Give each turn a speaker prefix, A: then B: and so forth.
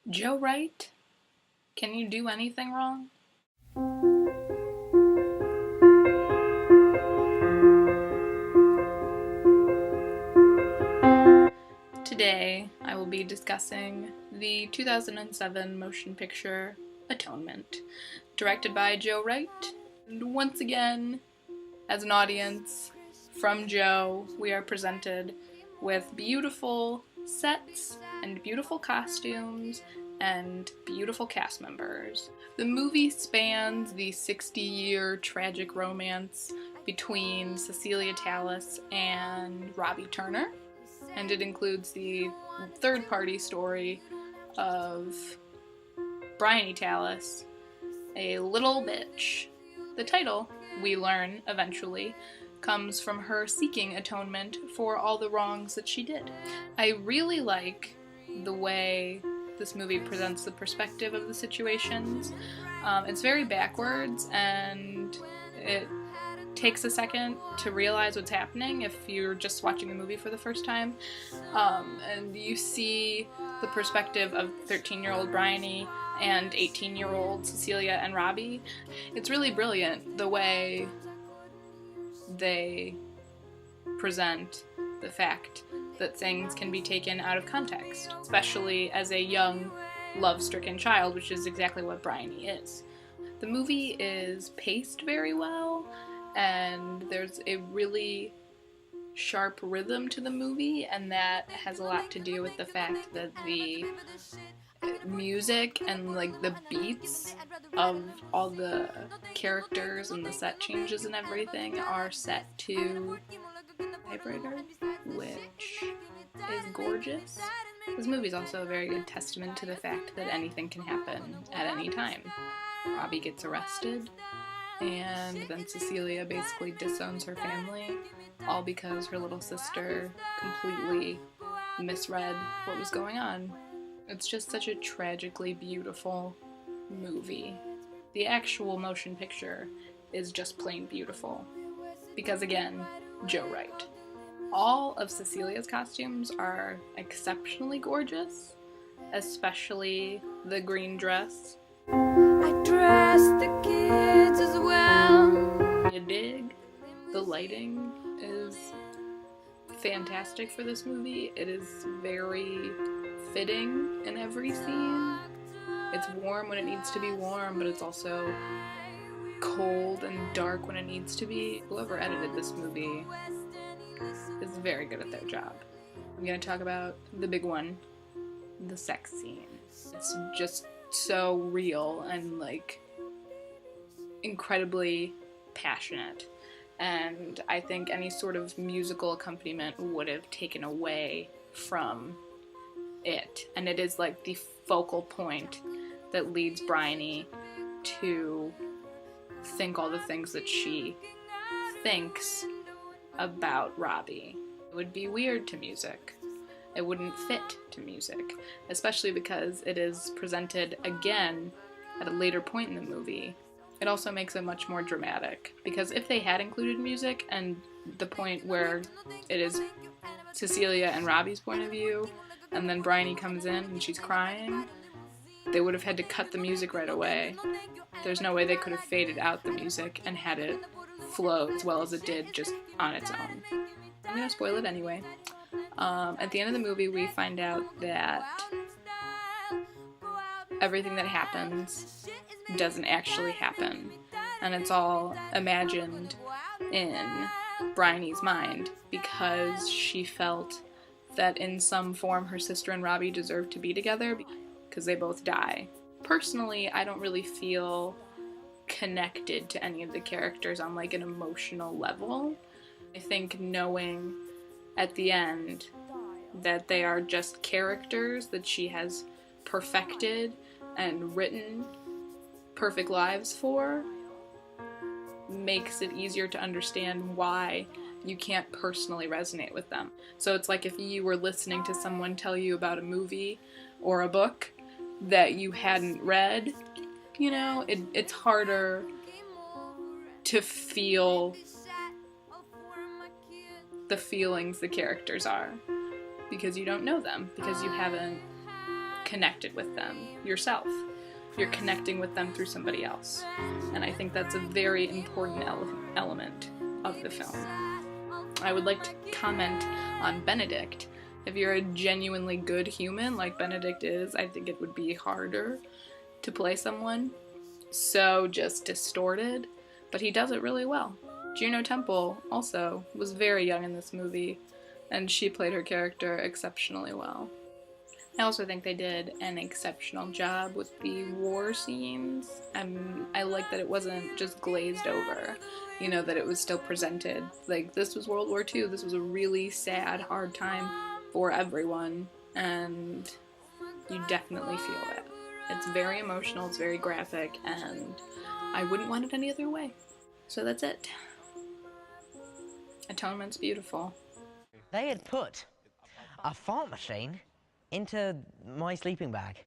A: Joe Wright, can you do anything wrong? Today, I will be discussing the 2007 motion picture Atonement, directed by Joe Wright. And once again, as an audience, from Joe, we are presented with beautiful sets and beautiful costumes and beautiful cast members. The movie spans the 60-year tragic romance between Cecilia Tallis and Robbie Turner, and it includes the third-party story of Bryony Tallis, a little bitch. The title, we learn eventually, comes from her seeking atonement for all the wrongs that she did. I really like the way this movie presents the perspective of the situations. It's very backwards, and it takes a second to realize what's happening if you're just watching the movie for the first time. And you see the perspective of 13-year-old Bryony and 18-year-old Cecilia and Robbie. It's really brilliant the way they present the fact that things can be taken out of context, especially as a young, love-stricken child, which is exactly what Bryony is. The movie is paced very well, and there's a really sharp rhythm to the movie, and that has a lot to do with the fact that the music and like the beats of all the characters and the set changes and everything are set to typewriter, which is gorgeous. This movie is also a very good testament to the fact that anything can happen at any time. Robbie gets arrested, and then Cecilia basically disowns her family, all because her little sister completely misread what was going on. It's just such a tragically beautiful movie. The actual motion picture is just plain beautiful. Because again, Joe Wright. All of Cecilia's costumes are exceptionally gorgeous, especially the green dress. I dress the kids as well. You dig? The lighting is fantastic for this movie. It is very fitting in every scene. It's warm when it needs to be warm, but it's also cold and dark when it needs to be. Whoever edited this movie is very good at their job. I'm gonna talk about the big one, the sex scene. It's just so real and like incredibly passionate, and I think any sort of musical accompaniment would have taken away from it, and it is like the focal point that leads Bryony to think all the things that she thinks about Robbie. It would be weird to music. It wouldn't fit to music, especially because it is presented again at a later point in the movie. It also makes it much more dramatic, because if they had included music and the point where it is Cecilia and Robbie's point of view, and then Bryony comes in and she's crying, they would have had to cut the music right away. There's no way they could have faded out the music and had it flow as well as it did just on its own. I'm gonna spoil it anyway. At the end of the movie, we find out that everything that happens doesn't actually happen, and it's all imagined in Bryony's mind because she felt that in some form her sister and Robbie deserved to be together because they both die. Personally, I don't really feel connected to any of the characters on like an emotional level. I think knowing at the end that they are just characters that she has perfected and written perfect lives for makes it easier to understand why you can't personally resonate with them. So it's like if you were listening to someone tell you about a movie or a book that you hadn't read, you know, it's harder to feel the feelings the characters are because you don't know them, because you haven't connected with them yourself. You're connecting with them through somebody else. And I think that's a very important element of the film. I would like to comment on Benedict. If you're a genuinely good human like Benedict is, I think it would be harder to play someone so just distorted, but he does it really well. Juno Temple also was very young in this movie, and she played her character exceptionally well. I also think they did an exceptional job with the war scenes. I like that it wasn't just glazed over, you know, that it was still presented. Like, this was World War II, this was a really sad, hard time for everyone, and you definitely feel it. It's very emotional, it's very graphic, and I wouldn't want it any other way. So that's it. Atonement's beautiful.
B: They had put a fart machine into my sleeping bag.